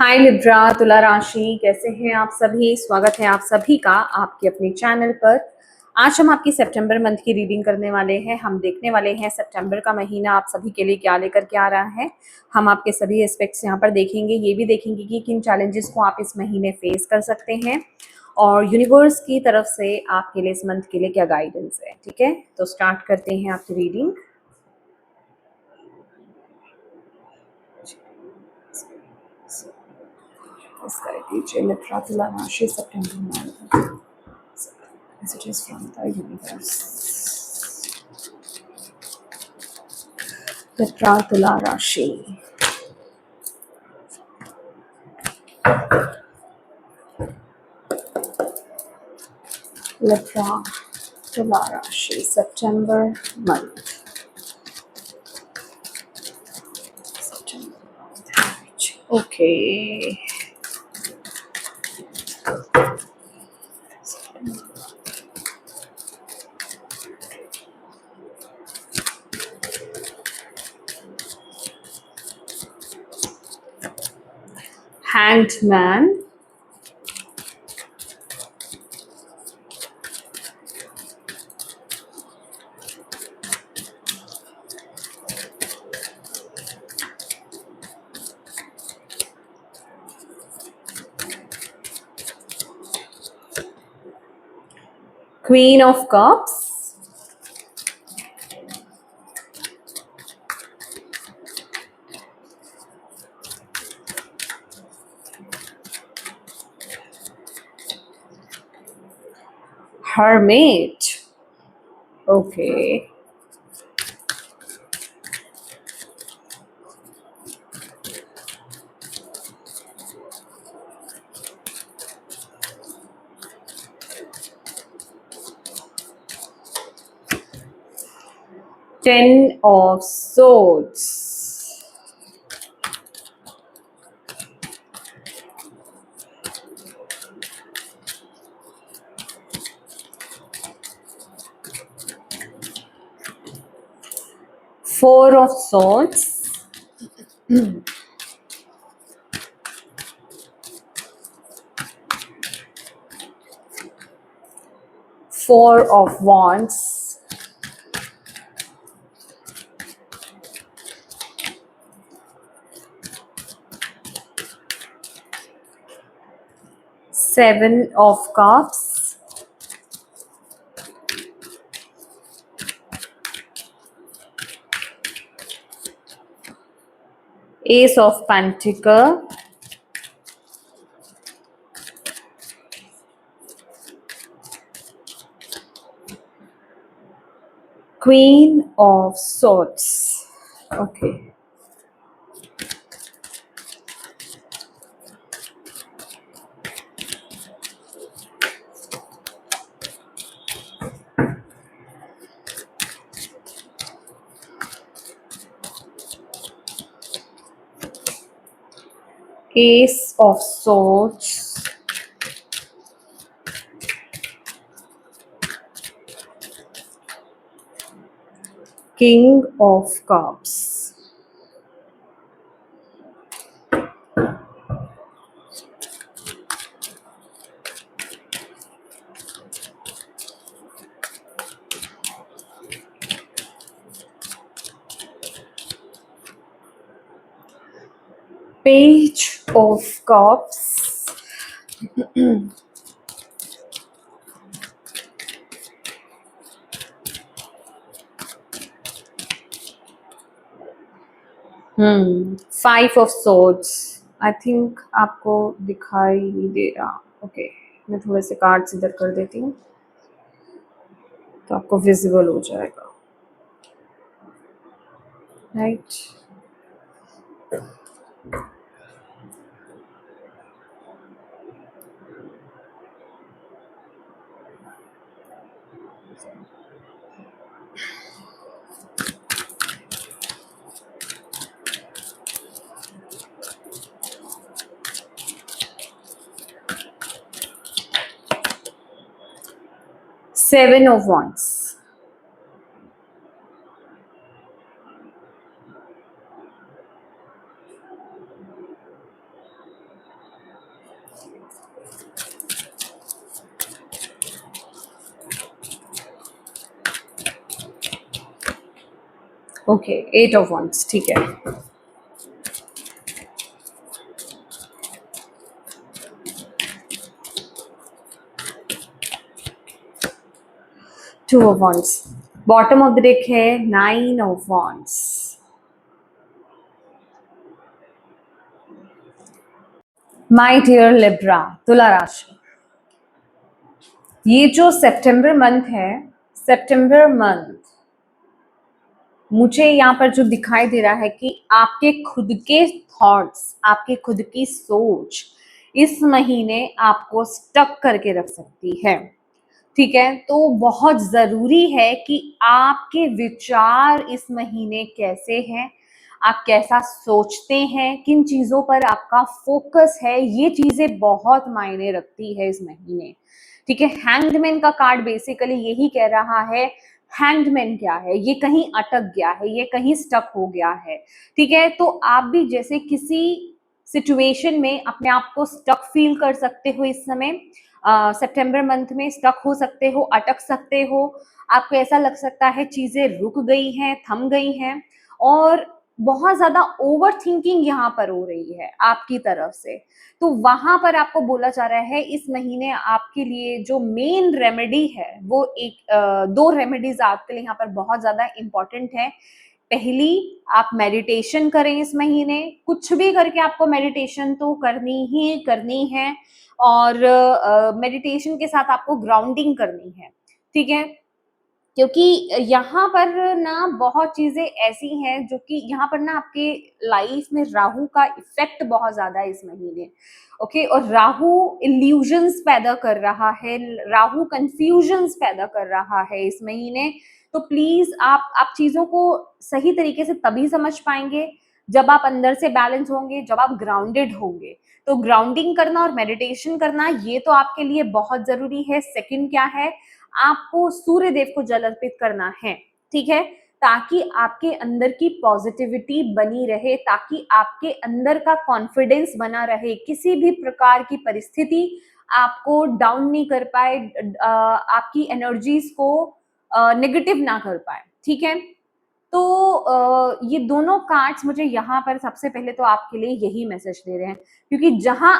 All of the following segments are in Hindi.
हाय लिब्रा तुला राशि, कैसे हैं आप सभी। स्वागत है आप सभी का आपके अपने चैनल पर। आज हम आपकी सितंबर मंथ की रीडिंग करने वाले हैं। हम देखने वाले हैं सितंबर का महीना आप सभी के लिए क्या लेकर के आ रहा है। हम आपके सभी एस्पेक्ट्स यहाँ पर देखेंगे, ये भी देखेंगे कि किन चैलेंजेस को आप इस महीने फेस कर सकते हैं और यूनिवर्स की तरफ से आपके लिए इस मंथ के लिए क्या गाइडेंस है। ठीक है, तो स्टार्ट करते हैं आपकी रीडिंग। इसका लीजिए लिब्रा तुला राशि सितंबर month messages from the universe. Libra तुला राशि। Libra तुला राशि September month. Okay. Hanged man. Queen of Cups. Hermit. Okay. Ten of Swords. Four of Swords. Four of Wands. Seven of Cups. Ace of Pentacle. Queen of Swords. Okay. Ace of Swords. King of Cups. Page of Cups. Five of Swords. I think आपको दिखाई नहीं दे रहा। ओके, मैं थोड़े से कार्ड्स इधर कर देती हूँ तो आपको विजिबल हो जाएगा। Right. Seven of Wands. Okay, 8 of wands, ठीक है। Two of wands, bottom of the deck है 9 of wands. My dear Libra, तुला राशि, ये जो सितंबर मंथ है, सितंबर मंथ मुझे यहाँ पर जो दिखाई दे रहा है कि आपके खुद के थॉट्स, आपके खुद की सोच इस महीने आपको स्टक करके रख सकती है। ठीक है, तो बहुत जरूरी है कि आपके विचार इस महीने कैसे हैं, आप कैसा सोचते हैं, किन चीजों पर आपका फोकस है, ये चीजें बहुत मायने रखती है इस महीने। ठीक है, हैंगमैन का कार्ड बेसिकली यही कह रहा है। हैंगमैन क्या है? ये कहीं अटक गया है, ये कहीं स्टक हो गया है। ठीक है, तो आप भी जैसे किसी सिचुएशन में अपने आप को स्टक फील कर सकते हो इस समय। सितंबर मंथ में स्टक हो सकते हो, अटक सकते हो, आपको ऐसा लग सकता है चीजें रुक गई हैं, थम गई हैं, और बहुत ज्यादा ओवर थिंकिंग यहाँ पर हो रही है आपकी तरफ से। तो वहां पर आपको बोला जा रहा है इस महीने आपके लिए जो मेन रेमेडी है वो दो रेमेडीज आपके लिए यहाँ पर बहुत ज्यादा इंपॉर्टेंट है। पहली, आप मेडिटेशन करें इस महीने, कुछ भी करके आपको मेडिटेशन तो करनी ही करनी है, और मेडिटेशन के साथ आपको ग्राउंडिंग करनी है। ठीक है, क्योंकि यहाँ पर ना बहुत चीजें ऐसी हैं जो कि यहाँ पर ना आपके लाइफ में राहु का इफेक्ट बहुत ज्यादा है इस महीने। ओके, और राहु इल्यूजन्स पैदा कर रहा है, राहु कंफ्यूजन्स पैदा कर रहा है इस महीने। तो प्लीज आप चीजों को सही तरीके से तभी समझ पाएंगे जब आप अंदर से बैलेंस होंगे, जब आप ग्राउंडेड होंगे। तो ग्राउंडिंग करना और मेडिटेशन करना ये तो आपके लिए बहुत जरूरी है। सेकंड क्या है, आपको सूर्य देव को जल अर्पित करना है। ठीक है, ताकि आपके अंदर की पॉजिटिविटी बनी रहे, ताकि आपके अंदर का कॉन्फिडेंस बना रहे, किसी भी प्रकार की परिस्थिति आपको डाउन नहीं कर पाए, आपकी एनर्जीज को नेगेटिव ना कर पाए। ठीक है, तो ये दोनों कार्ड्स मुझे यहाँ पर सबसे पहले तो आपके लिए यही मैसेज दे रहे हैं, क्योंकि जहां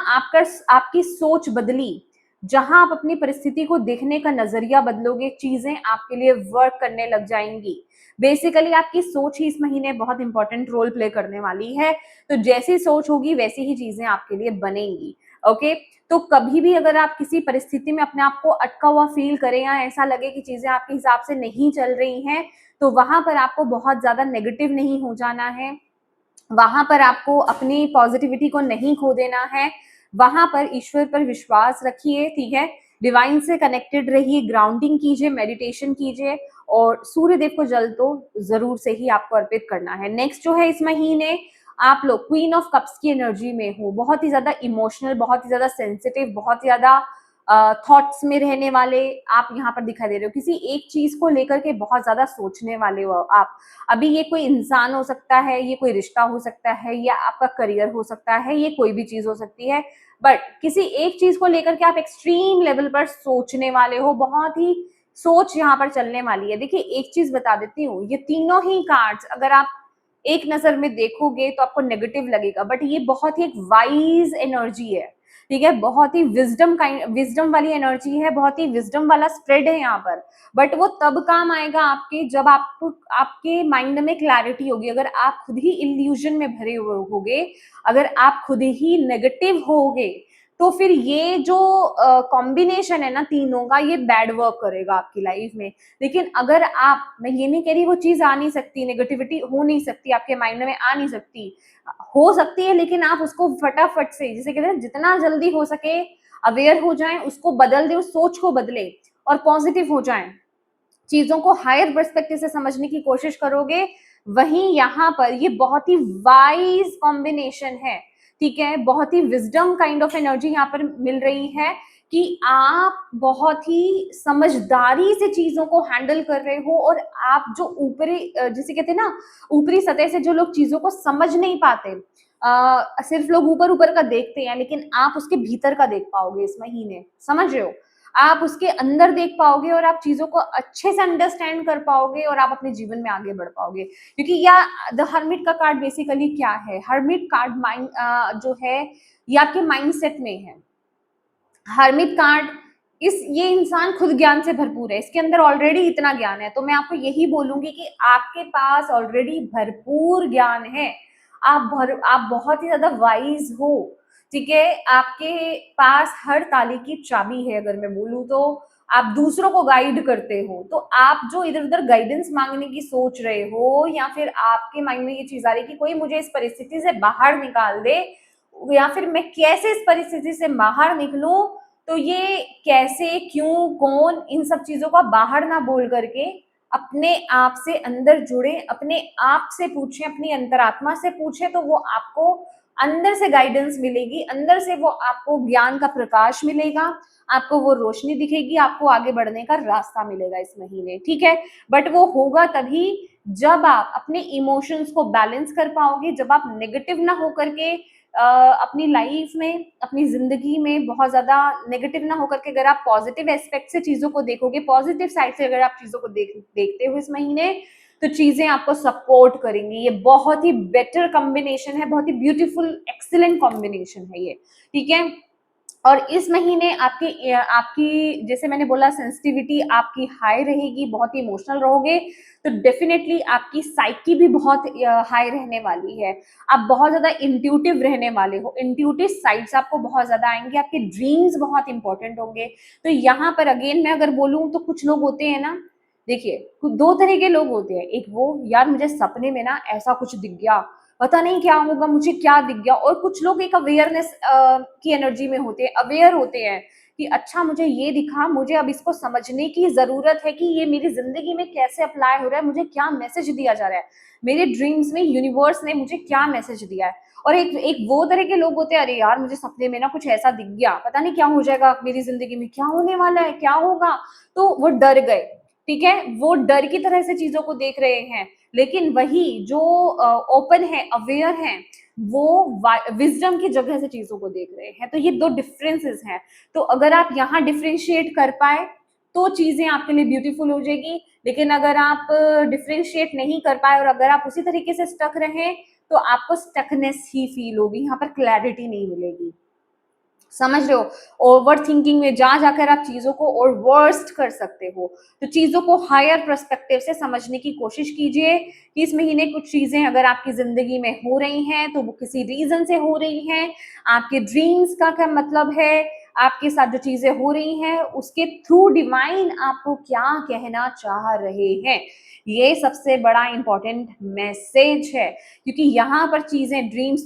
आपकी सोच बदली, जहां आप अपनी परिस्थिति को देखने का नजरिया बदलोगे, चीजें आपके लिए वर्क करने लग जाएंगी। बेसिकली आपकी सोच ही इस महीने बहुत इंपॉर्टेंट रोल प्ले करने वाली है। तो जैसी सोच होगी वैसी ही चीजें आपके लिए बनेंगी। ओके, तो कभी भी अगर आप किसी परिस्थिति में अपने आप को अटका हुआ फील करें या ऐसा लगे कि चीजें आपके हिसाब से नहीं चल रही हैं, तो वहां पर आपको बहुत ज्यादा नेगेटिव नहीं हो जाना है, वहां पर आपको अपनी पॉजिटिविटी को नहीं खो देना है। वहां पर ईश्वर पर विश्वास रखिए। ठीक है, डिवाइन से कनेक्टेड रहिए, ग्राउंडिंग कीजिए, मेडिटेशन कीजिए, और सूर्य देव को जल तो जरूर से ही आपको अर्पित करना है। नेक्स्ट जो है, इस महीने आप लोग क्वीन ऑफ कप्स की एनर्जी में हो, बहुत ही ज्यादा इमोशनल, बहुत ही ज्यादा सेंसिटिव, बहुत ही ज्यादा थॉट्स में रहने वाले आप यहाँ पर दिखाई दे रहे हो। किसी एक चीज को लेकर के बहुत ज्यादा सोचने वाले हो आप। अभी ये कोई इंसान हो सकता है, ये कोई रिश्ता हो सकता है, या आपका करियर हो सकता है, ये कोई भी चीज हो सकती है, बट किसी एक चीज को लेकर के आप एक्सट्रीम लेवल पर सोचने वाले हो, बहुत ही सोच यहाँ पर चलने वाली है। देखिए, एक चीज बता देती हूँ, ये तीनों ही कार्ड्स अगर आप एक नजर में देखोगे तो आपको नेगेटिव लगेगा, बट ये बहुत ही एक वाइज एनर्जी है। ठीक है, बहुत ही विजडम वाली एनर्जी है, बहुत ही विजडम वाला स्प्रेड है यहाँ पर। बट वो तब काम आएगा आपके जब आपको आपके माइंड में क्लैरिटी होगी। अगर आप खुद ही इल्यूजन में भरे हुए होगे, अगर आप खुद ही नेगेटिव होगे, तो फिर ये जो कॉम्बिनेशन है ना तीनों का, ये बैड वर्क करेगा आपकी लाइफ में। लेकिन अगर आप, मैं ये नहीं कह रही वो चीज आ नहीं सकती, नेगेटिविटी हो नहीं सकती, आपके माइंड में आ नहीं सकती, हो सकती है, लेकिन आप उसको फटाफट से, जिसे कहते हैं जितना जल्दी हो सके अवेयर हो जाएं, उसको बदल दें, उस सोच को बदले और पॉजिटिव हो जाएं, चीजों को हायर पर्सपेक्टिव से समझने की कोशिश करोगे। वहीं यहाँ पर ये बहुत ही वाइज कॉम्बिनेशन है। ठीक है, बहुत ही विजडम काइंड ऑफ एनर्जी यहाँ पर मिल रही है कि आप बहुत ही समझदारी से चीजों को हैंडल कर रहे हो, और आप जो ऊपरी, जिसे कहते हैं ना, ऊपरी सतह से जो लोग चीजों को समझ नहीं पाते, सिर्फ लोग ऊपर ऊपर का देखते हैं, लेकिन आप उसके भीतर का देख पाओगे इस महीने, समझ रहे हो? आप उसके अंदर देख पाओगे और आप चीजों को अच्छे से अंडरस्टैंड कर पाओगे और आप अपने जीवन में आगे बढ़ पाओगे। क्योंकि या द हर्मिट का कार्ड बेसिकली क्या है? हर्मिट कार्ड माइंड जो है ये आपके माइंडसेट में है। हर्मिट कार्ड ये इंसान खुद ज्ञान से भरपूर है, इसके अंदर ऑलरेडी इतना ज्ञान है। तो मैं आपको यही बोलूंगी कि आपके पास ऑलरेडी भरपूर ज्ञान है। आप बहुत ही ज्यादा वाइज हो, ठीक है? आपके पास हर ताले की चाबी है। अगर मैं बोलूं तो आप दूसरों को गाइड करते हो। तो आप जो इधर उधर गाइडेंस मांगने की सोच रहे हो, या फिर आपके माइंड में ये चीज आ रही है कि कोई मुझे इस परिस्थिति से बाहर निकाल दे, या फिर मैं कैसे इस परिस्थिति से बाहर निकलूं, तो ये कैसे, क्यों, कौन, इन सब चीजों का बाहर ना बोल करके अपने आप से अंदर जुड़े, अपने आप से पूछें, अपनी अंतरात्मा से पूछें, तो वो आपको अंदर से गाइडेंस मिलेगी, अंदर से वो आपको ज्ञान का प्रकाश मिलेगा, आपको वो रोशनी दिखेगी, आपको आगे बढ़ने का रास्ता मिलेगा इस महीने, ठीक है? बट वो होगा तभी जब आप अपने इमोशंस को बैलेंस कर पाओगे, जब आप नेगेटिव ना होकर के अपनी लाइफ में, अपनी जिंदगी में बहुत ज्यादा नेगेटिव ना होकर के अगर आप पॉजिटिव एस्पेक्ट से चीजों को देखोगे, पॉजिटिव साइड से अगर आप चीजों को देखते हो इस महीने, तो चीजें आपको सपोर्ट करेंगी। ये बहुत ही बेटर कॉम्बिनेशन है, बहुत ही ब्यूटीफुल एक्सीलेंट कॉम्बिनेशन है ये, ठीक है? और इस महीने आपकी जैसे मैंने बोला सेंसिटिविटी आपकी हाई रहेगी, बहुत ही इमोशनल रहोगे, तो डेफिनेटली आपकी साइकी भी बहुत हाई रहने वाली है। आप बहुत ज्यादा इंट्यूटिव रहने वाले हो, इंट्यूटिव साइड्स आपको बहुत ज्यादा आएंगे, आपके ड्रीम्स बहुत इंपॉर्टेंट होंगे। तो यहाँ पर अगेन मैं अगर बोलूँ तो कुछ लोग होते हैं ना, देखिए दो तरह के लोग होते हैं। एक वो, यार मुझे सपने में ना ऐसा कुछ दिख गया, पता नहीं क्या होगा, मुझे क्या दिख गया। और कुछ लोग एक अवेयरनेस की एनर्जी में होते हैं, अवेयर होते हैं कि अच्छा मुझे ये दिखा, मुझे अब इसको समझने की जरूरत है कि ये मेरी जिंदगी में कैसे अप्लाई हो रहा है, मुझे क्या मैसेज दिया जा रहा है, मेरे ड्रीम्स में यूनिवर्स ने मुझे क्या मैसेज दिया है। और एक एक वो तरह के लोग होते हैं, अरे यार मुझे सपने में ना कुछ ऐसा दिख गया, पता नहीं क्या हो जाएगा मेरी जिंदगी में, क्या होने वाला है, क्या होगा, तो वो डर गए, ठीक है? वो डर की तरह से चीजों को देख रहे हैं। लेकिन वही जो ओपन है, अवेयर है, वो विजडम की जगह से चीजों को देख रहे हैं। तो ये दो डिफरेंसेस हैं। तो अगर आप यहाँ डिफरेंशिएट कर पाए तो चीजें आपके लिए ब्यूटीफुल हो जाएगी। लेकिन अगर आप डिफरेंशिएट नहीं कर पाए और अगर आप उसी तरीके से स्टक रहे, तो आपको स्टकनेस ही फील होगी, यहाँ पर क्लैरिटी नहीं मिलेगी, समझ रहे हो? ओवर थिंकिंग में जा जाकर आप चीजों को और वर्स्ट कर सकते हो। तो चीजों को हायर पर्सपेक्टिव से समझने की कोशिश कीजिए कि इस महीने कुछ चीजें अगर आपकी जिंदगी में हो रही हैं तो वो किसी रीजन से हो रही हैं। आपके ड्रीम्स का क्या मतलब है, आपके साथ जो चीजें हो रही हैं उसके थ्रू डिवाइन आपको क्या कहना चाह रहे हैं, ये सबसे बड़ा इंपॉर्टेंट मैसेज है। क्योंकि यहाँ पर चीजें, ड्रीम्स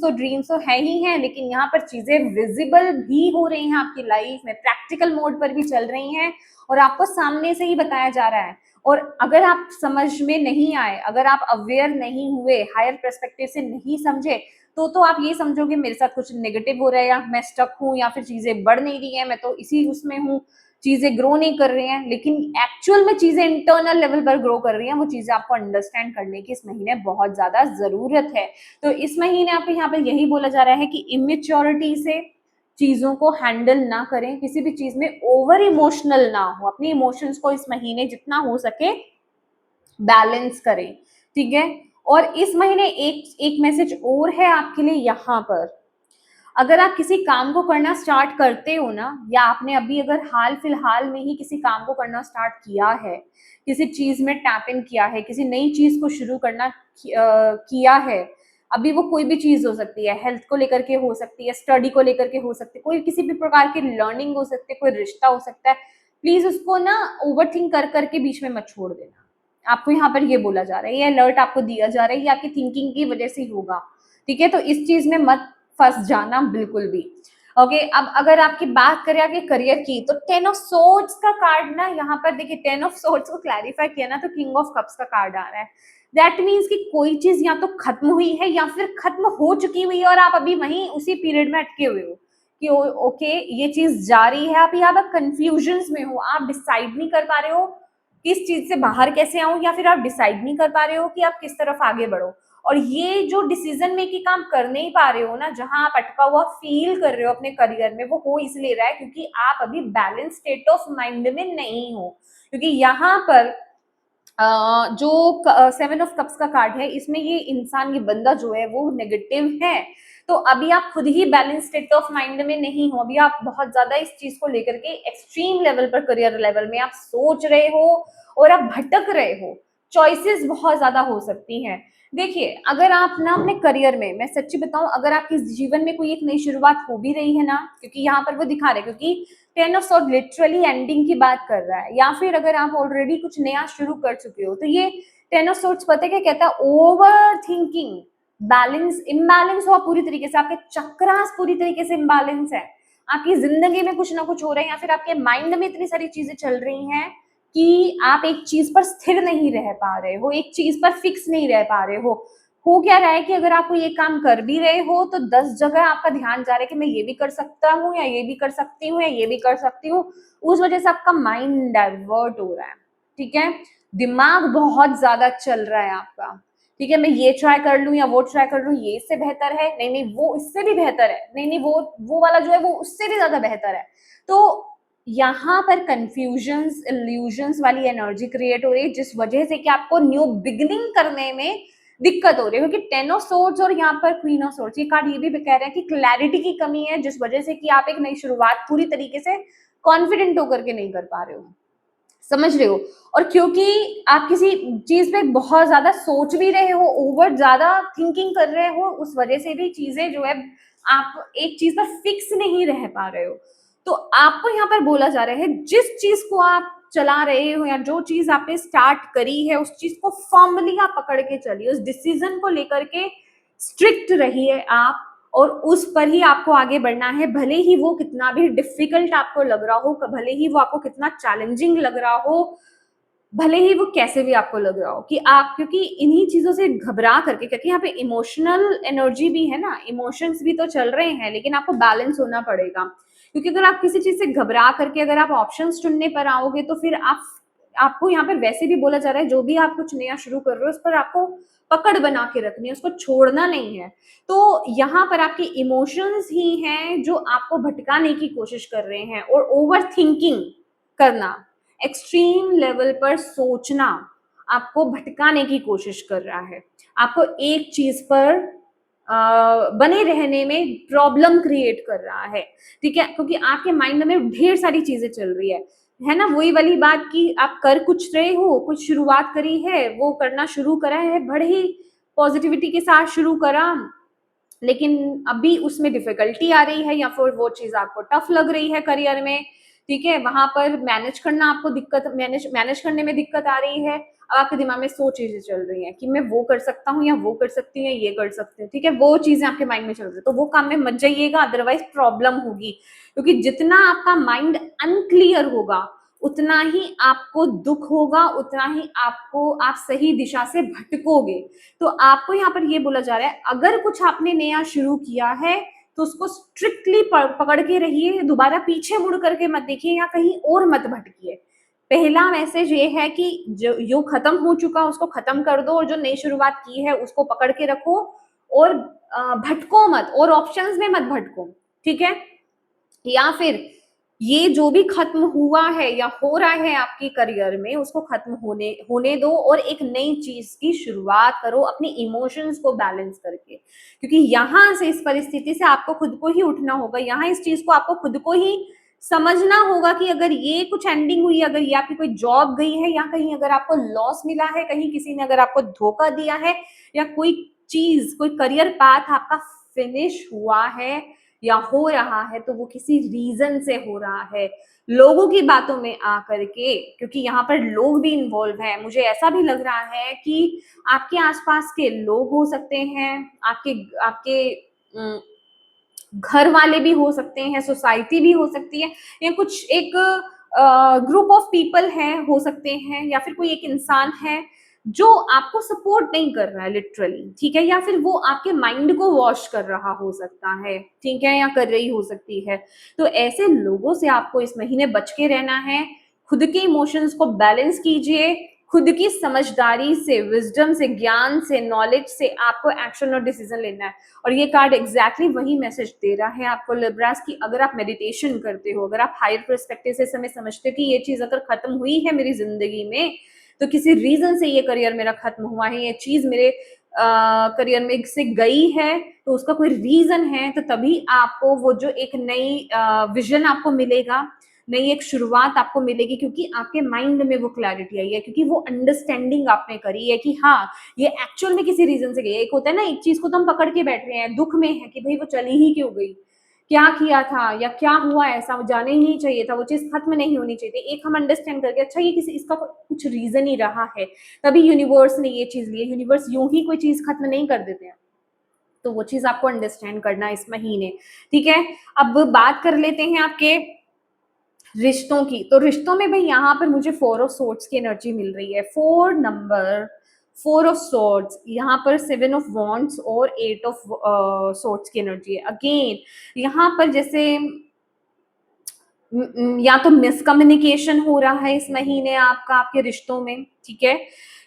तो है ही हैं, लेकिन यहाँ पर चीजें विजिबल भी हो रही हैं आपकी लाइफ में, प्रैक्टिकल मोड पर भी चल रही हैं और आपको सामने से ही बताया जा रहा है। और अगर आप समझ में नहीं आए, अगर आप अवेयर नहीं हुए, हायर पर्सपेक्टिव से नहीं समझे, तो आप ये समझोगे मेरे साथ कुछ नेगेटिव हो रहा है, या मैं स्टक हूँ, या फिर चीजें बढ़ नहीं रही हैं, मैं तो इसी उसमें हूँ, चीजें ग्रो नहीं कर रही हैं। लेकिन एक्चुअल में चीजें इंटरनल लेवल पर ग्रो कर रही हैं, वो चीजें आपको अंडरस्टैंड करने की इस महीने बहुत ज्यादा जरूरत है। तो इस महीने आपको यहाँ पर यही बोला जा रहा है कि इमेच्योरिटी से चीजों को हैंडल ना करें, किसी भी चीज में ओवर इमोशनल ना हो, अपनी इमोशंस को इस महीने जितना हो सके बैलेंस करें, ठीक है? और इस महीने एक मैसेज और है आपके लिए यहाँ पर। अगर आप किसी काम को करना स्टार्ट करते हो ना, या आपने अभी अगर हाल फिलहाल में ही किसी काम को करना स्टार्ट किया है, किसी चीज में टैप इन किया है, किसी नई चीज को शुरू करना किया है, अभी वो कोई भी चीज हो सकती है, हेल्थ को लेकर के हो सकती है, स्टडी को लेकर के हो सकती है, कोई किसी भी प्रकार की लर्निंग हो सकती है, कोई रिश्ता हो सकता है, प्लीज उसको ना ओवर थिंक कर करके बीच में मत छोड़ देना। आपको यहाँ पर ये बोला जा रहा है, ये अलर्ट आपको दिया जा रहा है, ये आपकी थिंकिंग की वजह से होगा, ठीक है? तो इस चीज में मत फंस जाना बिल्कुल भी। ओके, अब अगर आपकी बात करें आपके करियर की, तो 10 ऑफ सोर्ड्स का कार्ड ना यहाँ पर देखिए, 10 ऑफ सोर्ड्स को क्लैरिफाई किया ना तो किंग ऑफ कप्स का कार्ड आ रहा है। दैट मीन्स कि कोई चीज या तो खत्म हुई है या फिर खत्म हो चुकी हुई है और आप अभी वहीं उसी पीरियड में अटके हुए हो कि ओके ये चीज जारी है, आप यहाँ पर कंफ्यूजन में हो, आप डिसाइड नहीं कर पा रहे हो किस चीज से बाहर कैसे आऊं, या फिर आप डिसाइड नहीं कर पा रहे हो कि आप किस तरफ आगे बढ़ो। और ये जो डिसीजन मेकिंग आप कर नहीं पा रहे हो ना, जहां आप अटका हुआ फील कर रहे हो अपने करियर में, वो हो इसलिए रहा है क्योंकि आप अभी बैलेंस स्टेट ऑफ माइंड में नहीं हो। क्योंकि यहाँ पर जो 7 ऑफ कप्स का कार्ड है, इसमें ये इंसान, ये बंदा जो है वो नेगेटिव है। तो अभी आप खुद ही बैलेंस स्टेट ऑफ माइंड में नहीं हो। अभी आप बहुत ज्यादा इस चीज को लेकर के एक्सट्रीम लेवल पर, करियर लेवल में आप सोच रहे हो और आप भटक रहे हो। चॉइसेस बहुत ज्यादा हो सकती हैं। देखिए, अगर आप ना अपने करियर में, मैं सच्ची बताऊं, अगर आपके जीवन में कोई एक नई शुरुआत हो भी रही है ना, क्योंकि यहाँ पर वो दिखा रहे, क्योंकि 10 ऑफ सॉर्ड लिटरली एंडिंग की बात कर रहा है, या फिर अगर आप ऑलरेडी कुछ नया शुरू कर चुके हो, तो ये 10 ऑफ सॉर्ड्स पता है क्या कहता है? ओवर थिंकिंग, बैलेंस इम्बैलेंस हुआ पूरी तरीके से, आपके चक्रास पूरी तरीके से इम्बैलेंस है, आपकी जिंदगी में कुछ ना कुछ हो रहा है, या फिर आपके माइंड में इतनी सारी चीजें चल रही हैं कि आप एक चीज पर स्थिर नहीं रह पा रहे हो, एक चीज पर फिक्स नहीं रह पा रहे हो क्या रहा है कि अगर आप कोई एक काम कर भी रहे हो तो 10 जगह आपका ध्यान जा रहा है कि मैं ये भी कर सकता हूँ, या ये भी कर सकती हूँ, या ये भी कर सकती हूँ। उस वजह से आपका माइंड डाइवर्ट हो रहा है, ठीक है, दिमाग बहुत ज्यादा चल रहा है आपका, ठीक है, मैं ये ट्राई कर लूं या वो ट्राई कर लूं, ये इससे बेहतर है, नहीं नहीं वो इससे भी बेहतर है, नहीं नहीं वो वाला जो है वो उससे भी ज्यादा बेहतर है। तो यहाँ पर कंफ्यूजन्स, इल्यूजन्स वाली एनर्जी क्रिएट हो रही है, जिस वजह से कि आपको न्यू बिगिनिंग करने में दिक्कत हो रही है। क्योंकि 10 ऑफ सोर्ड्स और यहाँ पर क्वीन ऑफ सोर्ड्स, ये कार्ड ये भी कह रहे हैं कि क्लैरिटी की कमी है, जिस वजह से कि आप एक नई शुरुआत पूरी तरीके से कॉन्फिडेंट होकर के नहीं कर पा रहे हो, समझ रहे हो। और क्योंकि आप किसी चीज पे बहुत ज्यादा सोच भी रहे हो, ओवर ज्यादा थिंकिंग कर रहे हो, उस वजह से भी चीजें जो है, आप एक चीज पर फिक्स नहीं रह पा रहे हो। तो आपको यहाँ पर बोला जा रहा है, जिस चीज को आप चला रहे हो या जो चीज आपने स्टार्ट करी है, उस चीज को फॉर्मली आप पकड़ के चलिए, उस डिसीजन को लेकर के स्ट्रिक्ट रहिए आप, और उस पर ही आपको आगे बढ़ना है, भले ही वो कितना भी डिफिकल्ट आपको लग रहा हो, भले ही वो आपको कितना चैलेंजिंग लग रहा हो, भले ही वो कैसे भी आपको लग रहा हो कि आप, क्योंकि इन्हीं चीजों से घबरा करके, क्योंकि यहाँ पे इमोशनल एनर्जी भी है ना, इमोशंस भी तो चल रहे हैं, लेकिन आपको बैलेंस होना पड़ेगा। क्योंकि अगर आप किसी चीज से घबरा करके अगर आप ऑप्शंस चुनने पर आओगे, तो फिर आपको यहाँ पर वैसे भी बोला जा रहा है, जो भी आप कुछ नया शुरू कर रहे हो उस पर आपको पकड़ बना के रखनी है, उसको छोड़ना नहीं है। तो यहाँ पर आपके इमोशंस ही हैं जो आपको भटकाने की कोशिश कर रहे हैं, और ओवर थिंकिंग करना, एक्सट्रीम लेवल पर सोचना आपको भटकाने की कोशिश कर रहा है, आपको एक चीज पर बने रहने में प्रॉब्लम क्रिएट कर रहा है, ठीक है, क्योंकि आपके माइंड में ढेर सारी चीजें चल रही है ना, वही वाली बात कि आप कर कुछ रहे हो, कुछ शुरुआत करी है, वो करना शुरू करा है, बड़े ही पॉजिटिविटी के साथ शुरू करा, लेकिन अभी उसमें डिफिकल्टी आ रही है, या फिर वो चीज आपको टफ लग रही है करियर में, ठीक है, वहां पर मैनेज करना आपको दिक्कत, मैनेज करने में दिक्कत आ रही है। अब आपके दिमाग में 100 चीजें चल रही हैं कि मैं वो कर सकता हूँ, या वो कर सकती हूँ, ये कर सकती हूँ, ठीक है, वो चीजें आपके माइंड में चल रही है, तो वो काम में मत जाइएगा, अदरवाइज प्रॉब्लम होगी। क्योंकि जितना आपका माइंड अनक्लियर होगा, उतना ही आपको दुख होगा, उतना ही आप सही दिशा से भटकोगे। तो आपको यहाँ पर ये बोला जा रहा है, अगर कुछ आपने नया शुरू किया है तो उसको स्ट्रिक्टली पकड़ के रहिए, दोबारा पीछे मुड़ करके मत देखिए, या कहीं और मत भटकिए। पहला मैसेज ये है कि जो खत्म हो चुका उसको खत्म कर दो, और जो नई शुरुआत की है उसको पकड़ के रखो, और भटको मत, और ऑप्शंस में मत भटको, ठीक है। या फिर ये जो भी खत्म हुआ है या हो रहा है आपके करियर में, उसको खत्म होने दो, और एक नई चीज की शुरुआत करो, अपने इमोशंस को बैलेंस करके। क्योंकि यहाँ से, इस परिस्थिति से आपको खुद को ही उठना होगा, यहाँ इस चीज को आपको खुद को ही समझना होगा कि अगर ये कुछ एंडिंग हुई, अगर ये आपकी कोई जॉब गई है, या कहीं अगर आपको लॉस मिला है, कहीं किसी ने अगर आपको धोखा दिया है, या कोई चीज, कोई करियर पाथ आपका फिनिश हुआ है या हो रहा है, तो वो किसी रीजन से हो रहा है, लोगों की बातों में आकर के, क्योंकि यहाँ पर लोग भी इन्वॉल्व हैं। मुझे ऐसा भी लग रहा है कि आपके आसपास के लोग हो सकते हैं, आपके आपके घर वाले भी हो सकते हैं, सोसाइटी भी हो सकती है, या कुछ एक ग्रुप ऑफ पीपल है, हो सकते हैं, या फिर कोई एक इंसान है जो आपको सपोर्ट नहीं कर रहा है लिटरली, ठीक है, या फिर वो आपके माइंड को वॉश कर रहा हो सकता है, ठीक है, या कर रही हो सकती है। तो ऐसे लोगों से आपको इस महीने बच के रहना है, खुद के इमोशंस को बैलेंस कीजिए, खुद की समझदारी से, विजडम से, ज्ञान से, नॉलेज से आपको एक्शन और डिसीजन लेना है। और ये कार्ड एग्जैक्टली वही मैसेज दे रहा है आपको लिब्रास की अगर आप मेडिटेशन करते हो, अगर आप हायर पर्सपेक्टिव से समय समझते हो कि ये चीज अगर खत्म हुई है मेरी जिंदगी में, तो किसी रीजन से ये करियर मेरा खत्म हुआ है, ये चीज मेरे करियर में से गई है, तो उसका कोई रीजन है, तो तभी आपको वो जो एक नई विजन आपको मिलेगा, नई एक शुरुआत आपको मिलेगी, क्योंकि आपके माइंड में वो क्लैरिटी आई है, क्योंकि वो अंडरस्टैंडिंग आपने करी है कि हाँ ये एक्चुअल में किसी रीजन से गई है। एक होता है ना, एक चीज को तो हम पकड़ के बैठ रहे हैं, दुख में है कि भाई वो चली ही क्यों गई, क्या किया था या क्या हुआ, ऐसा जाने ही नहीं चाहिए था, वो चीज खत्म नहीं होनी चाहिए थी। एक हम अंडरस्टैंड करके अच्छा ये किसी इसका कुछ रीजन ही रहा है, तभी यूनिवर्स ने ये चीज ली है। यूनिवर्स यूं ही कोई चीज खत्म नहीं कर देते हैं, तो वो चीज आपको अंडरस्टैंड करना इस महीने। ठीक है, अब बात कर लेते हैं आपके रिश्तों की। तो रिश्तों में भाई यहाँ पर मुझे 4 ऑफ सोर्ड्स की एनर्जी मिल रही है। 4 नंबर, 4 ऑफ सोर्ड्स, यहाँ पर 7 ऑफ वॉन्ड्स और 8 ऑफ सोर्ड्स की एनर्जी है। अगेन यहाँ पर जैसे या तो मिसकम्युनिकेशन हो रहा है इस महीने आपका आपके रिश्तों में, ठीक है,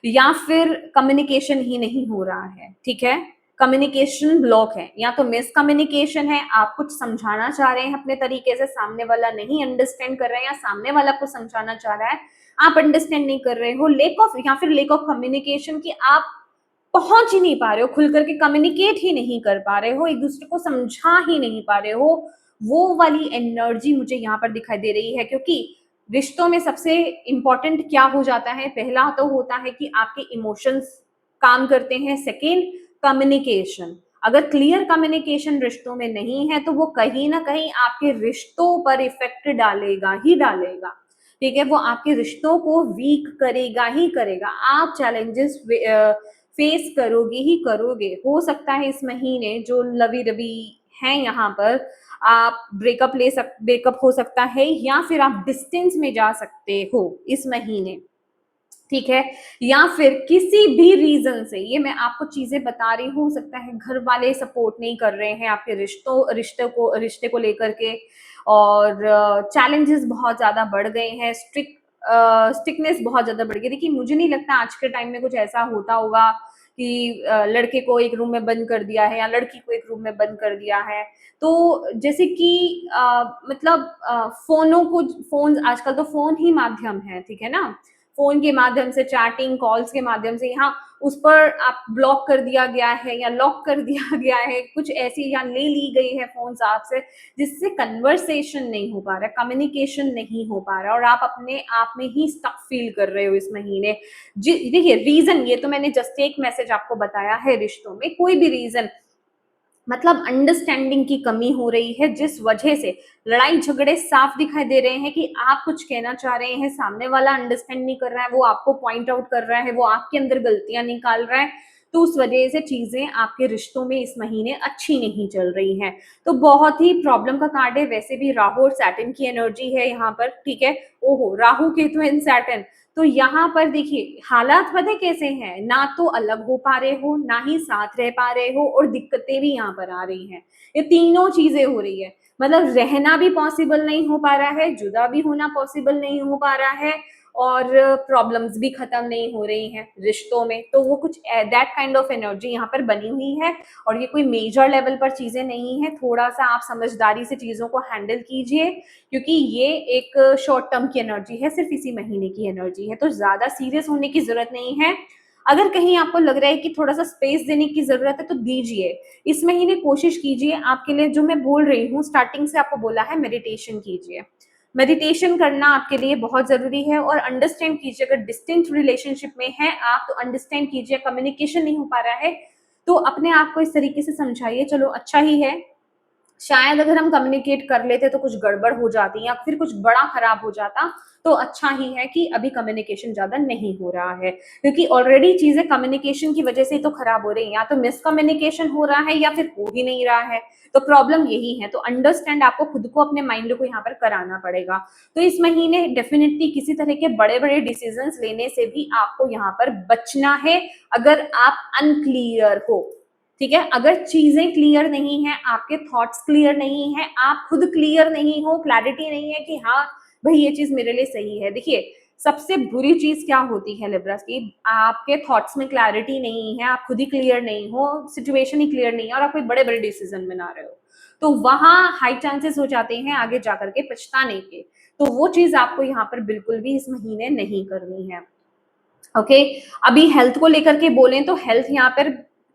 या फिर कम्युनिकेशन ही नहीं हो रहा है। ठीक है, कम्युनिकेशन ब्लॉक है, या तो मिसकम्युनिकेशन है, आप कुछ समझाना चाह रहे हैं अपने तरीके से, सामने वाला नहीं अंडरस्टैंड कर रहा है, या सामने वाला कुछ समझाना चाह रहा है, आप अंडरस्टैंड नहीं कर रहे हो, लेक ऑफ, या फिर लेक ऑफ कम्युनिकेशन की आप पहुंच ही नहीं पा रहे हो, खुल करके कम्युनिकेट ही नहीं कर पा रहे हो, एक दूसरे को समझा ही नहीं पा रहे हो। वो वाली एनर्जी मुझे यहाँ पर दिखाई दे रही है, क्योंकि रिश्तों में सबसे इंपॉर्टेंट क्या हो जाता है, पहला तो होता है कि आपके इमोशंस काम करते हैं, सेकेंड कम्युनिकेशन। अगर क्लियर कम्युनिकेशन रिश्तों में नहीं है तो वो कहीं ना कहीं आपके रिश्तों पर इफेक्ट डालेगा ही डालेगा। ठीक है, वो आपके रिश्तों को वीक करेगा ही करेगा, आप चैलेंजेस फेस करोगे ही करोगे। हो सकता है इस महीने जो लवी रवि हैं यहाँ पर, आप ब्रेकअप हो सकता है, या फिर आप डिस्टेंस में जा सकते हो इस महीने। ठीक है, या फिर किसी भी रीजन से, ये मैं आपको चीजें बता रही हूँ, हो सकता है घर वाले सपोर्ट नहीं कर रहे हैं आपके रिश्ते को लेकर के, और चैलेंजेस बहुत ज्यादा बढ़ गए हैं, स्ट्रिक्टनेस बहुत ज्यादा बढ़ गई। देखिए मुझे नहीं लगता आज के टाइम में कुछ ऐसा होता होगा कि लड़के को एक रूम में बंद कर दिया है या लड़की को एक रूम में बंद कर दिया है। तो जैसे कि मतलब फोन आजकल तो फोन ही माध्यम है, ठीक है ना, फोन के माध्यम से, चैटिंग कॉल्स के माध्यम से, यहाँ उस पर आप ब्लॉक कर दिया गया है या लॉक कर दिया गया है, कुछ ऐसी या ले ली गई है फोन आपसे, जिससे कन्वर्सेशन नहीं हो पा रहा है, कम्युनिकेशन नहीं हो पा रहा है, और आप अपने आप में ही स्टक फील कर रहे हो इस महीने। देखिए रीजन, ये तो मैंने जस्ट एक मैसेज आपको बताया है, रिश्तों में कोई भी रीजन, मतलब अंडरस्टैंडिंग की कमी हो रही है, जिस वजह से लड़ाई झगड़े साफ दिखाई दे रहे हैं कि आप कुछ कहना चाह रहे हैं, सामने वाला अंडरस्टैंड नहीं कर रहा है, वो आपको पॉइंट आउट कर रहा है, वो आपके अंदर गलतियां निकाल रहा है, तो उस वजह से चीजें आपके रिश्तों में इस महीने अच्छी नहीं चल रही हैं। तो बहुत ही प्रॉब्लम का कार्ड है। वैसे भी राहु और सैटर्न की एनर्जी है यहाँ पर, ठीक है, ओहो राहु केतु एंड सैटर्न, तो यहाँ पर देखिए हालात पता कैसे हैं, ना तो अलग हो पा रहे हो, ना ही साथ रह पा रहे हो, और दिक्कतें भी यहाँ पर आ रही हैं। ये तीनों चीजें हो रही है, मतलब रहना भी पॉसिबल नहीं हो पा रहा है, जुदा भी होना पॉसिबल नहीं हो पा रहा है, और प्रॉब्लम्स भी खत्म नहीं हो रही हैं रिश्तों में। तो वो कुछ दैट काइंड ऑफ एनर्जी यहाँ पर बनी हुई है, और ये कोई मेजर लेवल पर चीजें नहीं है। थोड़ा सा आप समझदारी से चीजों को हैंडल कीजिए, क्योंकि ये एक शॉर्ट टर्म की एनर्जी है, सिर्फ इसी महीने की एनर्जी है, तो ज्यादा सीरियस होने की जरूरत नहीं है। अगर कहीं आपको लग रहा है कि थोड़ा सा स्पेस देने की जरूरत है तो दीजिए, इस महीने कोशिश कीजिए। आपके लिए जो मैं बोल रही हूँ, स्टार्टिंग से आपको बोला है, मेडिटेशन कीजिए, मेडिटेशन करना आपके लिए बहुत जरूरी है, और अंडरस्टैंड कीजिए, अगर डिस्टेंट रिलेशनशिप में है आप तो अंडरस्टैंड कीजिए, कम्युनिकेशन नहीं हो पा रहा है तो अपने आप को इस तरीके से समझाइए, चलो अच्छा ही है, शायद अगर हम कम्युनिकेट कर लेते तो कुछ गड़बड़ हो जाती या फिर कुछ बड़ा खराब हो जाता, तो अच्छा ही है कि अभी कम्युनिकेशन ज्यादा नहीं हो रहा है, क्योंकि ऑलरेडी चीजें कम्युनिकेशन की वजह से ही तो खराब हो रही है, या तो मिसकम्युनिकेशन हो रहा है या फिर हो ही नहीं रहा है, तो प्रॉब्लम यही है। तो अंडरस्टैंड आपको खुद को, अपने माइंड को यहाँ पर कराना पड़ेगा। तो इस महीने डेफिनेटली किसी तरह के बड़े बड़े डिसीजंस लेने से भी आपको यहाँ पर बचना है, अगर आप अनक्लियर हो। ठीक है, अगर चीजें क्लियर नहीं है, आपके थॉट्स क्लियर नहीं है, आप खुद क्लियर नहीं हो, क्लैरिटी नहीं है कि हाँ भाई ये चीज मेरे लिए सही है। देखिए सबसे बुरी चीज क्या होती है लिब्रास की, आपके थॉट्स में क्लैरिटी नहीं है, आप खुद ही क्लियर नहीं हो, सिचुएशन ही क्लियर नहीं है और आप कोई बड़े बड़े डिसीजन बना रहे हो, तो वहां हाई चांसेस हो जाते हैं आगे जाकर के पछताने के। तो वो चीज आपको यहाँ पर बिल्कुल भी इस महीने नहीं करनी है। ओके, अभी हेल्थ को लेकर के बोलें तो हेल्थ यहाँ पर,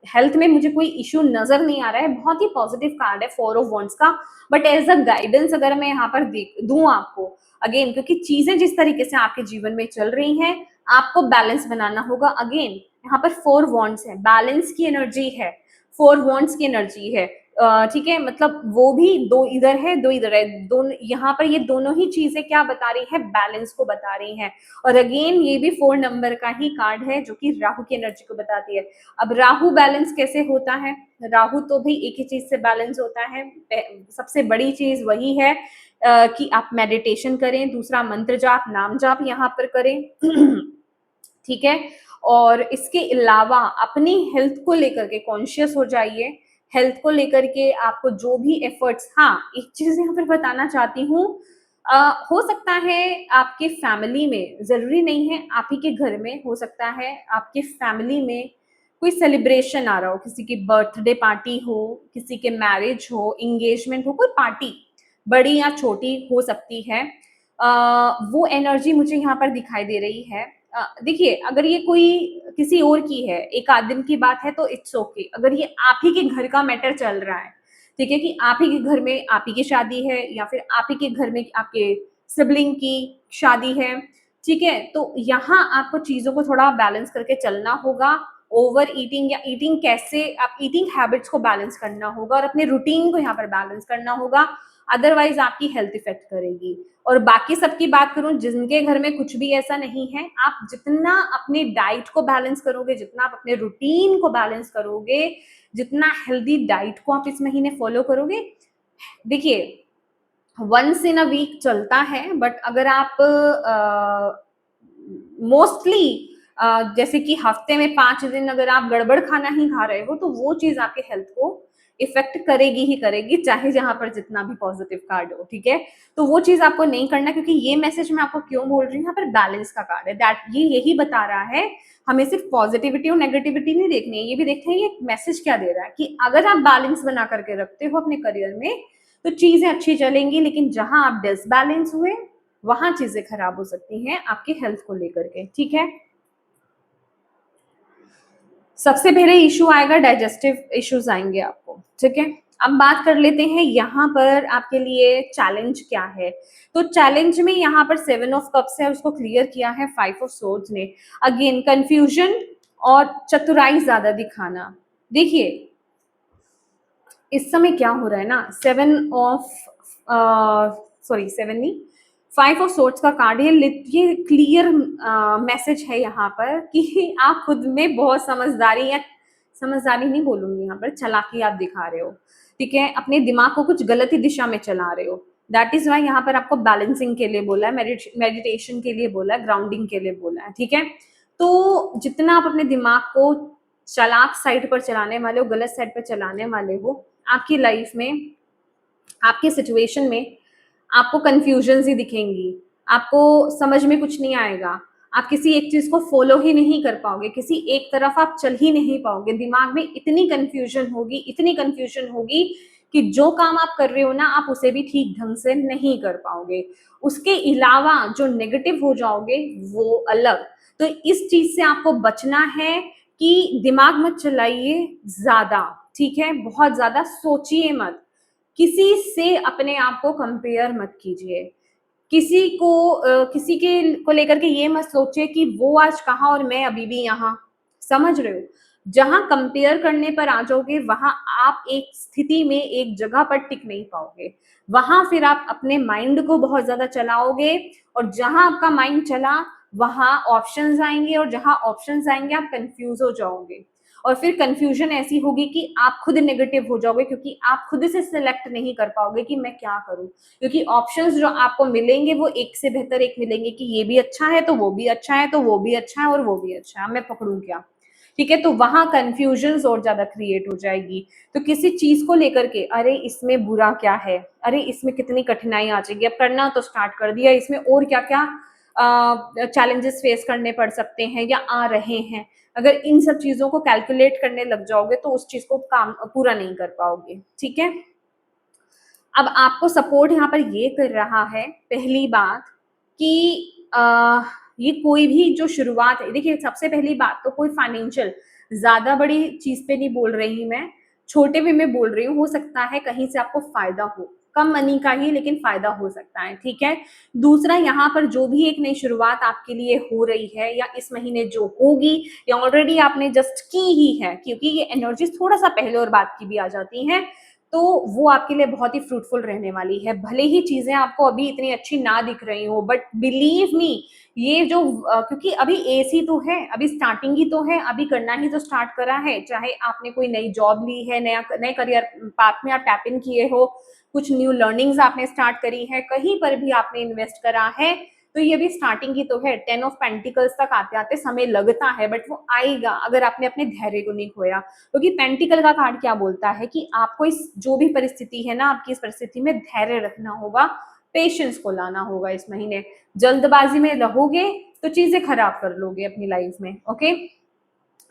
हेल्थ में मुझे कोई इश्यू नजर नहीं आ रहा है, बहुत ही पॉजिटिव कार्ड है 4 ऑफ वॉन्ड्स का। बट एज अ गाइडेंस अगर मैं यहाँ पर दूं आपको, अगेन क्योंकि चीजें जिस तरीके से आपके जीवन में चल रही हैं, आपको बैलेंस बनाना होगा। अगेन यहाँ पर 4 वॉन्ड्स है, बैलेंस की एनर्जी है, 4 वॉन्ड्स की एनर्जी है। ठीक है, मतलब वो भी दो इधर है दो इधर है, दोनों यहाँ पर ये दोनों ही चीजें क्या बता रही है, बैलेंस को बता रही हैं। और अगेन ये भी 4 नंबर का ही कार्ड है जो कि राहु की एनर्जी को बताती है। अब राहु बैलेंस कैसे होता है, राहु तो भी एक ही चीज से बैलेंस होता है, सबसे बड़ी चीज वही है कि आप मेडिटेशन करें, दूसरा मंत्र जाप नाम जाप यहाँ पर करें ठीक है, और इसके अलावा अपनी हेल्थ को लेकर के कॉन्शियस हो जाइए। हेल्थ को लेकर के आपको जो भी एफर्ट्स, हाँ एक चीज यहाँ पर बताना चाहती हूँ, हो सकता है आपके फैमिली में, जरूरी नहीं है आप ही के घर में, हो सकता है आपके फैमिली में कोई सेलिब्रेशन आ रहा हो, किसी की बर्थडे पार्टी हो, किसी के मैरिज हो, एंगेजमेंट हो, कोई पार्टी बड़ी या छोटी हो सकती है। वो एनर्जी मुझे यहाँ पर दिखाई दे रही है। देखिए अगर ये कोई किसी और की है, एक आदमी की बात है तो इट्स ओके। अगर ये आप ही के घर का मैटर चल रहा है, ठीक है, कि आप ही के घर में आप ही की शादी है या फिर आप ही के घर में आपके सिबलिंग की शादी है, ठीक है, तो यहाँ आपको चीजों को थोड़ा बैलेंस करके चलना होगा। ओवर ईटिंग या ईटिंग कैसे, आप ईटिंग हैबिट्स को बैलेंस करना होगा और अपने रूटीन को यहाँ पर बैलेंस करना होगा, अदरवाइज आपकी हेल्थ इफेक्ट करेगी। और बाकी सबकी बात करूं, जिनके घर में कुछ भी ऐसा नहीं है, आप जितना अपने डाइट को बैलेंस करोगे, जितना आप अपने रूटीन को बैलेंस करोगे, जितना हेल्दी डाइट को आप इस महीने फॉलो करोगे, देखिए वंस इन अ वीक चलता है, बट अगर आप मोस्टली जैसे कि हफ्ते में 5 दिन अगर आप गड़बड़ खाना ही खा रहे हो, तो वो चीज आपके हेल्थ को इफेक्ट करेगी ही करेगी, चाहे जहां पर जितना भी पॉजिटिव कार्ड हो, ठीक है। तो वो चीज आपको नहीं करना, क्योंकि ये मैसेज मैं आपको क्यों बोल रही हूँ, यहाँ पर बैलेंस का कार्ड है, दैट ये यही बता रहा है, हमें सिर्फ पॉजिटिविटी और नेगेटिविटी नहीं देखनी है, ये भी देखना है ये मैसेज क्या दे रहा है, कि अगर आप बैलेंस बना करके रखते हो अपने करियर में तो चीजें अच्छी चलेंगी, लेकिन जहां आप डिसबैलेंस हुए वहां चीजें खराब हो सकती हैं आपकी हेल्थ को लेकर के, ठीक है। सबसे पहले इशू आएगा, डाइजेस्टिव इश्यूज आएंगे आपको, ठीक है। अब बात कर लेते हैं यहाँ पर आपके लिए चैलेंज क्या है। तो चैलेंज में यहाँ पर 7 ऑफ कप्स है, उसको क्लियर किया है 5 ऑफ सोर्ड्स ने। अगेन कंफ्यूजन और चतुराई ज्यादा दिखाना। देखिए इस समय क्या हो रहा है ना, 7 नहीं, 5 ऑफ सोर्ड्स का कार्ड है, ये क्लियर मैसेज है यहाँ पर कि आप खुद में बहुत समझदारी, या समझदारी नहीं बोलूंगी यहाँ पर, चालाकी आप दिखा रहे हो, ठीक है, अपने दिमाग को कुछ गलत ही दिशा में चला रहे हो। दैट इज वाई यहाँ पर आपको बैलेंसिंग के लिए बोला है, मेडिटेशन के लिए बोला है, ग्राउंडिंग के लिए बोला है, ठीक है। तो जितना आप अपने दिमाग को चालाक साइड पर चलाने वाले हो, गलत साइड पर चलाने वाले हो, आपकी लाइफ में, आपके सिचुएशन में आपको कंफ्यूजन ही दिखेंगी, आपको समझ में कुछ नहीं आएगा, आप किसी एक चीज को फॉलो ही नहीं कर पाओगे, किसी एक तरफ आप चल ही नहीं पाओगे, दिमाग में इतनी कंफ्यूजन होगी, इतनी कंफ्यूजन होगी कि जो काम आप कर रहे हो ना, आप उसे भी ठीक ढंग से नहीं कर पाओगे। उसके अलावा जो नेगेटिव हो जाओगे वो अलग। तो इस चीज से आपको बचना है कि दिमाग मत चलाइए ज्यादा, ठीक है, बहुत ज्यादा सोचिए मत, किसी से अपने आप को कंपेयर मत कीजिए, किसी को किसी के को लेकर के ये मत सोचिए कि वो आज कहाँ और मैं अभी भी यहाँ, समझ रहे हो। जहां कंपेयर करने पर आ जाओगे वहां आप एक स्थिति में एक जगह पर टिक नहीं पाओगे, वहां फिर आप अपने माइंड को बहुत ज्यादा चलाओगे, और जहां आपका माइंड चला वहां ऑप्शंस आएंगे, और जहां ऑप्शंस आएंगे आप कंफ्यूज हो जाओगे, और फिर कंफ्यूजन ऐसी होगी कि आप खुद नेगेटिव हो जाओगे, क्योंकि आप खुद से सिलेक्ट नहीं कर पाओगे कि मैं क्या करूं, क्योंकि ऑप्शंस जो आपको मिलेंगे वो एक से बेहतर एक मिलेंगे, कि ये भी अच्छा है तो वो भी अच्छा है, तो वो भी अच्छा है और वो भी अच्छा है, मैं पकड़ूं क्या, ठीक है। तो वहां कंफ्यूजन और ज्यादा क्रिएट हो जाएगी। तो किसी चीज को लेकर के, अरे इसमें बुरा क्या है, अरे इसमें कितनी कठिनाई आ जाएगी, अब करना तो स्टार्ट कर दिया, इसमें और क्या क्या चैलेंजेस फेस करने पड़ सकते हैं या आ रहे हैं। अगर इन सब चीजों को कैलकुलेट करने लग जाओगे तो उस चीज को काम पूरा नहीं कर पाओगे, ठीक है। अब आपको सपोर्ट यहाँ पर ये कर रहा है, पहली बात कि ये कोई भी जो शुरुआत है, देखिए सबसे पहली बात तो कोई फाइनेंशियल ज्यादा बड़ी चीज पे नहीं बोल रही मैं, छोटे वे में बोल रही हूँ। हो सकता है कहीं से आपको फायदा हो, कम मनी का ही लेकिन फायदा हो सकता है, ठीक है। दूसरा, यहाँ पर जो भी एक नई शुरुआत आपके लिए हो रही है या इस महीने जो होगी या ऑलरेडी आपने जस्ट की ही है, क्योंकि ये एनर्जी थोड़ा सा पहले और बाद की भी आ जाती हैं, तो वो आपके लिए बहुत ही फ्रूटफुल रहने वाली है। भले ही चीजें आपको अभी इतनी अच्छी ना दिख रही हो, बट बिलीव मी, ये जो क्योंकि अभी एसी तो है, अभी स्टार्टिंग ही तो है, अभी करना ही तो स्टार्ट करा है। चाहे आपने कोई नई जॉब ली है, नए करियर पाथ में आप टैप इन किए हो, कुछ न्यू लर्निंग्स आपने स्टार्ट करी है, कहीं पर भी आपने इन्वेस्ट करा है, तो ये भी स्टार्टिंग ही तो है। 10 ऑफ पेंटिकल्स तक आते आते समय लगता है, बट वो आएगा अगर आपने अपने धैर्य को नहीं खोया। क्योंकि पेंटिकल का कार्ड क्या बोलता है कि आपको इस जो भी परिस्थिति है ना, आपकी इस परिस्थिति में धैर्य रखना होगा, पेशेंस को लाना होगा। इस महीने जल्दबाजी में रहोगे तो चीजें खराब कर लोगे अपनी लाइफ में, ओके।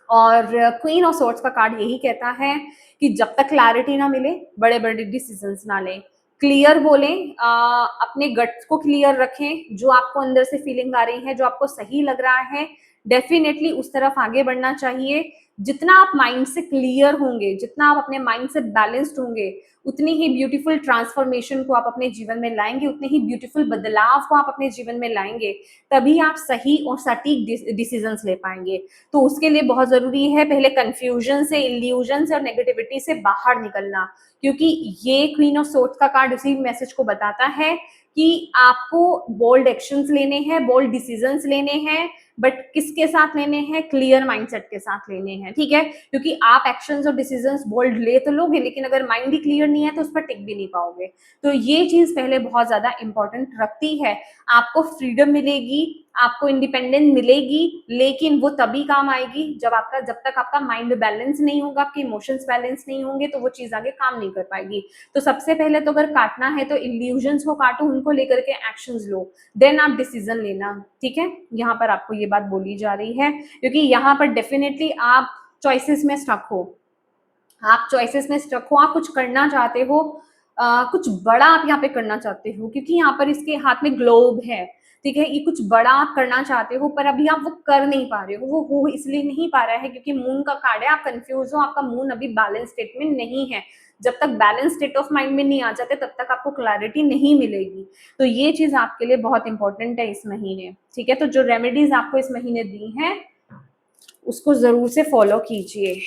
और क्वीन ऑफ सोर्ड्स का कार्ड यही कहता है कि जब तक क्लैरिटी ना मिले बड़े बड़े डिसीजंस ना लें, क्लियर बोलें, अपने गट्स को क्लियर रखें, जो आपको अंदर से फीलिंग आ रही है, जो आपको सही लग रहा है, डेफिनेटली उस तरफ आगे बढ़ना चाहिए। जितना आप माइंड से क्लियर होंगे, जितना आप अपने माइंड से बैलेंस्ड होंगे, उतनी ही ब्यूटीफुल ट्रांसफॉर्मेशन को आप अपने जीवन में लाएंगे, उतने ही ब्यूटीफुल बदलाव को आप अपने जीवन में लाएंगे, तभी आप सही और सटीक डिसीजंस ले पाएंगे। तो उसके लिए बहुत जरूरी है पहले कंफ्यूजन से, इल्यूजन से और नेगेटिविटी से बाहर निकलना, क्योंकि ये क्वीन ऑफ सोर्ड्स का कार्ड उसी मैसेज को बताता है कि आपको बोल्ड एक्शंस लेने हैं, बोल्ड डिसीजंस लेने हैं, बट किसके साथ लेने हैं? क्लियर माइंडसेट के साथ लेने हैं, ठीक है। क्योंकि आप एक्शंस और डिसीजंस बोल्ड ले तो लोगे, लेकिन अगर माइंड ही क्लियर नहीं है तो उस पर टिक भी नहीं पाओगे। तो ये चीज पहले बहुत ज्यादा इंपॉर्टेंट रखती है। आपको फ्रीडम मिलेगी, आपको इंडिपेंडेंस मिलेगी, लेकिन वो तभी काम आएगी जब तक आपका माइंड बैलेंस नहीं होगा, आपके इमोशंस बैलेंस नहीं होंगे, तो वो चीज आगे काम नहीं कर पाएगी। तो सबसे पहले तो अगर काटना है तो इल्यूजन्स को काटो, उनको लेकर के एक्शंस लो, देन आप डिसीजन लेना, ठीक है। यहाँ पर आपको ये बात बोली जा रही है, क्योंकि यहाँ पर डेफिनेटली आप चॉइसेस में स्टक हो, आप चॉइसेस में स्टक हो, आप कुछ करना चाहते हो, कुछ बड़ा आप यहाँ पे करना चाहते हो, क्योंकि यहाँ पर इसके हाथ में ग्लोब है, ठीक है। ये कुछ बड़ा आप करना चाहते हो, पर अभी आप वो कर नहीं पा रहे हो। वो हो इसलिए नहीं पा रहा है क्योंकि मून का कार्ड है, आप कंफ्यूज हो, आपका मून अभी बैलेंस स्टेट में नहीं है। जब तक बैलेंस स्टेट ऑफ माइंड में नहीं आ जाते तब तक आपको क्लैरिटी नहीं मिलेगी। तो ये चीज आपके लिए बहुत इंपॉर्टेंट है इस महीने, ठीक है। तो जो रेमेडीज आपको इस महीने दी हैं उसको जरूर से फॉलो कीजिए।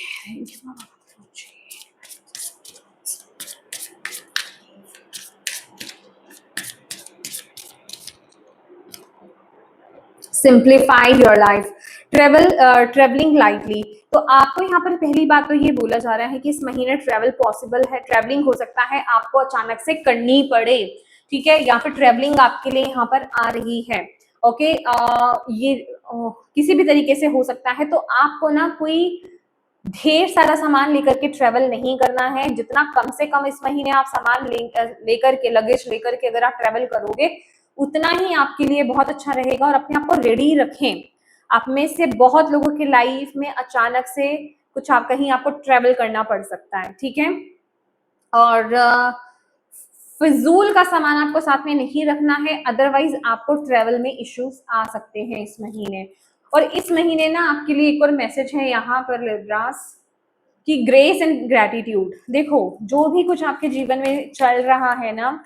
Simplify your life, travelling lightly. तो आपको यहाँ पर पहली बात तो ये बोला जा रहा है कि इस महीने ट्रेवल पॉसिबल है, ट्रेवलिंग हो सकता है आपको अचानक से करनी पड़े, ठीक है। या फिर ट्रेवलिंग आपके लिए यहाँ पर आ रही है, ओके। ये किसी भी तरीके से हो सकता है। तो आपको ना कोई ढेर सारा सामान लेकर के ट्रेवल नहीं करना है। जितना कम से कम इस महीने आप सामान लेकर के, लगेज लेकर के अगर आप ट्रेवल करोगे, उतना ही आपके लिए बहुत अच्छा रहेगा। और अपने आप को रेडी रखें। आप में से बहुत लोगों की लाइफ में अचानक से कुछ आप कहीं आपको ट्रेवल करना पड़ सकता है, ठीक है। और फिजूल का सामान आपको साथ में नहीं रखना है, अदरवाइज आपको ट्रेवल में इश्यूज आ सकते हैं इस महीने। और इस महीने ना आपके लिए एक और मैसेज है यहाँ पर लिब्रास, कि ग्रेस एंड ग्रैटिट्यूड। देखो, जो भी कुछ आपके जीवन में चल रहा है ना,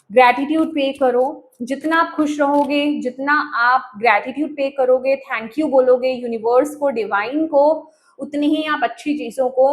ग्रैटिट्यूड पे करो। जितना आप खुश रहोगे, जितना आप ग्रैटिट्यूड पे करोगे, थैंक यू बोलोगे यूनिवर्स को, डिवाइन को, उतनी ही आप अच्छी चीजों को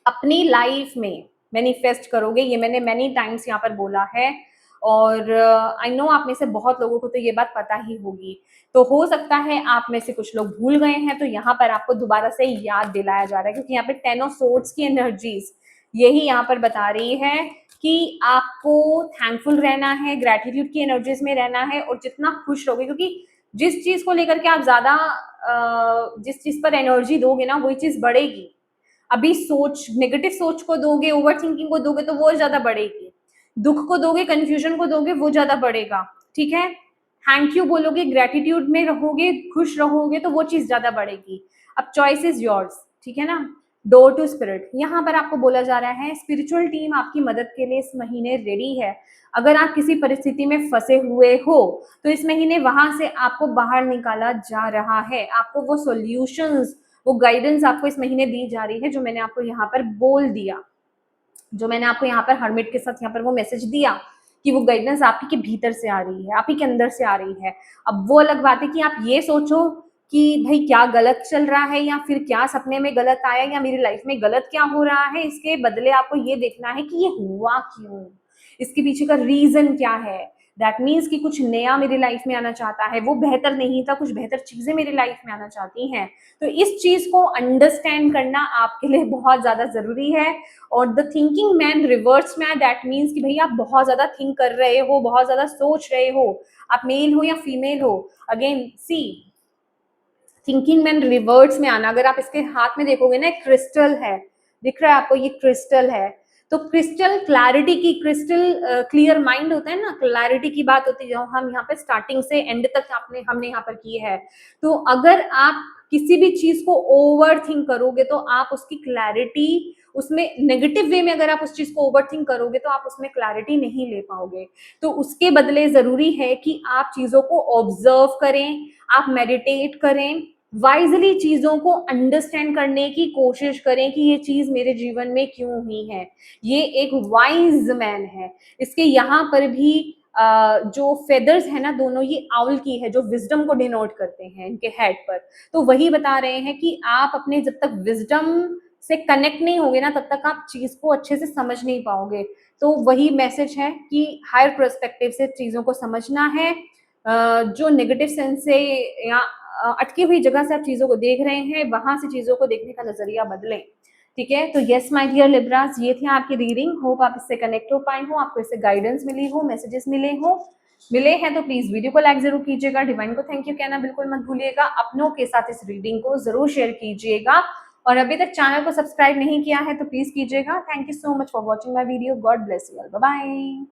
अपनी लाइफ में मैनिफेस्ट करोगे। ये मैंने मैनी टाइम्स यहाँ पर बोला है, और आई नो आप में से बहुत लोगों को तो ये बात पता ही होगी। तो हो सकता है आप में से कुछ लोग भूल गए हैं, तो यहाँ पर आपको दोबारा से याद दिलाया जा रहा है, क्योंकि यहाँ पे 10 ऑफ सोर्ड्स की एनर्जीज यही यहाँ पर बता रही है कि आपको थैंकफुल रहना है, ग्रेटिट्यूड की एनर्जीज में रहना है। और जितना खुश रहोगे, क्योंकि जिस चीज को लेकर के आप ज्यादा जिस चीज पर एनर्जी दोगे ना, वही चीज बढ़ेगी। अभी सोच, नेगेटिव सोच को दोगे, ओवर थिंकिंग को दोगे, तो वो ज्यादा बढ़ेगी। दुख को दोगे, कंफ्यूजन को दोगे, वो ज्यादा बढ़ेगा, ठीक है। थैंक यू बोलोगे, ग्रेटिट्यूड में रहोगे, खुश रहोगे, तो वो चीज ज्यादा बढ़ेगी। अब चॉइस इज योर्स, ठीक है ना। डोर टू स्पिरिट, यहाँ पर आपको बोला जा रहा है स्पिरिचुअल टीम आपकी मदद के लिए इस महीने रेडी है। अगर आप किसी परिस्थिति में फंसे हुए हो तो इस महीने वहां से आपको बाहर निकाला जा रहा है। आपको वो सॉल्यूशंस, वो गाइडेंस आपको इस महीने दी जा रही है, जो मैंने आपको यहाँ पर बोल दिया, जो मैंने आपको यहाँ पर हर्मिट के साथ यहाँ पर वो मैसेज दिया कि वो गाइडेंस आप ही के भीतर से आ रही है, आप ही के अंदर से आ रही है। अब वो अलग बात है कि आप ये सोचो कि भाई क्या गलत चल रहा है, या फिर क्या सपने में गलत आया, या मेरी लाइफ में गलत क्या हो रहा है। इसके बदले आपको ये देखना है कि ये हुआ क्यों, इसके पीछे का रीजन क्या है। दैट मीन्स कि कुछ नया मेरी लाइफ में आना चाहता है, वो बेहतर नहीं था, कुछ बेहतर चीजें मेरी लाइफ में आना चाहती हैं। तो इस चीज को अंडरस्टैंड करना आपके लिए बहुत ज्यादा जरूरी है। और द थिंकिंग मैन रिवर्ट्स में, दैट मीन्स कि भाई आप बहुत ज्यादा थिंक कर रहे हो, बहुत ज्यादा सोच रहे हो, आप मेल हो या फीमेल हो। अगेन सी, थिंकिंग मैन रिवर्ट्स में आना, अगर आप इसके हाथ में देखोगे ना, एक क्रिस्टल है, दिख रहा है आपको, ये क्रिस्टल है। तो क्रिस्टल क्लैरिटी की, क्रिस्टल क्लियर माइंड होता है ना, क्लैरिटी की बात होती है, जो हम यहाँ पे स्टार्टिंग से एंड तक हमने यहाँ पर की है। तो अगर आप किसी भी चीज को ओवर थिंक करोगे तो आप उसकी क्लैरिटी, उसमें नेगेटिव वे में अगर आप उस चीज को ओवर थिंक करोगे तो आप उसमें क्लैरिटी नहीं ले पाओगे। तो उसके बदले जरूरी है कि आप चीजों को ऑब्जर्व करें, आप मेडिटेट करें, वाइजली चीजों को अंडरस्टैंड करने की कोशिश करें कि ये चीज मेरे जीवन में क्यों हुई है। ये एक वाइज मैन है। इसके यहाँ पर भी जो फेदर्स है ना दोनों, ये आउल की है, जो विजडम को डिनोट करते हैं इनके हेड पर। तो वही बता रहे हैं कि आप अपने, जब तक विजडम से कनेक्ट नहीं होगे ना, तब तक आप चीज को अच्छे से समझ नहीं पाओगे। तो वही मैसेज है कि हायर पर्सपेक्टिव से चीजों को समझना है। जो नेगेटिव सेंस से या अटकी हुई जगह से आप चीजों को देख रहे हैं, वहां से चीजों को देखने का नजरिया बदलें। ठीक है, तो यस माय डियर लिब्रास, ये थी आपकी रीडिंग। होप आप इससे कनेक्ट हो पाए हो, आपको इससे गाइडेंस मिली हो, मैसेजेस मिले हैं तो प्लीज वीडियो को लाइक जरूर कीजिएगा, डिवाइन को थैंक यू कहना बिल्कुल मत भूलिएगा, अपनों के साथ इस रीडिंग को जरूर शेयर कीजिएगा। और अभी तक चैनल को सब्सक्राइब नहीं किया है तो प्लीज कीजिएगा। Thank you so much for watching my video. God bless you all, bye bye.